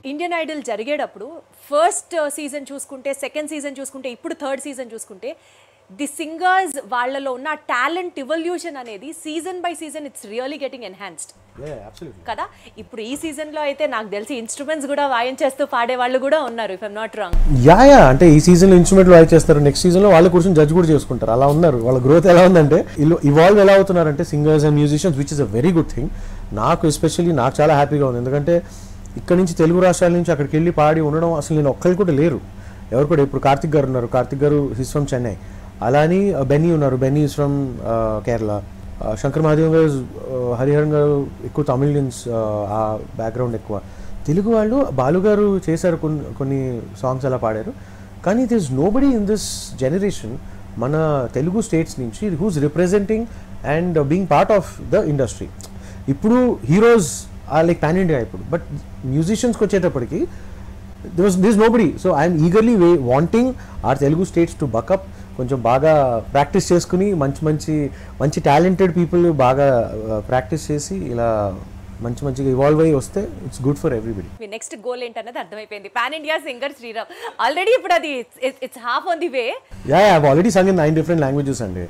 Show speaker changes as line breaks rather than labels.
Indian Idol జరిగేటప్పుడు first season చూసుకుంటే, second season చూసుకుంటే, ఇప్పుడు థర్డ్ సీజన్ చూసుకుంటే ది సింగర్స్ వాళ్ళలో ఉన్న టాలెంట్ ఇవల్యూషన్ అనేది season by season it's really getting enhanced కదా. ఇప్పుడు ఈ సీజన్లో అయితే నాకు తెలిసి ఇన్స్ట్రుమెంట్స్ కూడా వాయించేస్తూ పాడే వాళ్ళు కూడా ఉన్నారు, if I'm not wrong.
Yeah అంటే ఈ సీజన్లో ఇన్స్ట్రుమెంట్లు వాయించేస్తారు, నెక్స్ట్ సీజన్లో వాళ్ళ కూర్చొని జడ్జ్ కూడా చేసుకుంటారు. అలా ఉన్నారు. వాళ్ళ గ్రోత్ ఎలా ఉందంటే ఇవాల్వ్ ఎలా అవుతున్నారంటే singers and musicians, which is a very good thing. నాకు ఎస్పెషల్లీ నాకు చాలా హ్యాపీగా ఉంది, ఎందుకంటే ఇక్కడ నుంచి తెలుగు రాష్ట్రాల నుంచి అక్కడికి వెళ్ళి పాడి ఉండడం అసలు నేను ఒక్కళ్ళు కూడా లేరు, ఎవరు కూడా. ఇప్పుడు కార్తిక్ గారు ఉన్నారు, కార్తిక్ గారు హిస్ ఫ్రమ్ చెన్నై. అలాని బెన్నీ ఉన్నారు, Benny is from Kerala. Shankar Mahadev garu, Hariharan గారు ఎక్కువ తమిళియన్స్, ఆ బ్యాక్గ్రౌండ్ ఎక్కువ. తెలుగు వాళ్ళు బాలు గారు చేశారు, కొన్ని సాంగ్స్ అలా పాడారు. కానీ this nobody in this generation మన తెలుగు స్టేట్స్ నుంచి who's representing and being part of the industry. ఇప్పుడు heroes are like pan India ఇప్పుడు, బట్ మ్యూజిషియన్స్కి వచ్చేటప్పటికి this nobody. So I'm eagerly wanting our Telugu states to back up, కొంచెం బాగా ప్రాక్టీస్ చేసుకుని మంచి టాలెంటెడ్ పీపుల్ బాగా ప్రాక్టీస్ చేసి ఇలా మంచిగా ఇవాల్వ్ అయ్యి వస్తే ఇట్స్ గుడ్ ఫర్ ఎవ్రీబడి.
మీ నెక్స్ట్ గోల్ ఏంటన్నది అర్థమైపోయింది. Pan India singer Sriram already ఇప్పుడు అది it's half on the way.
Yeah I have already sung in 9 different languages అండి.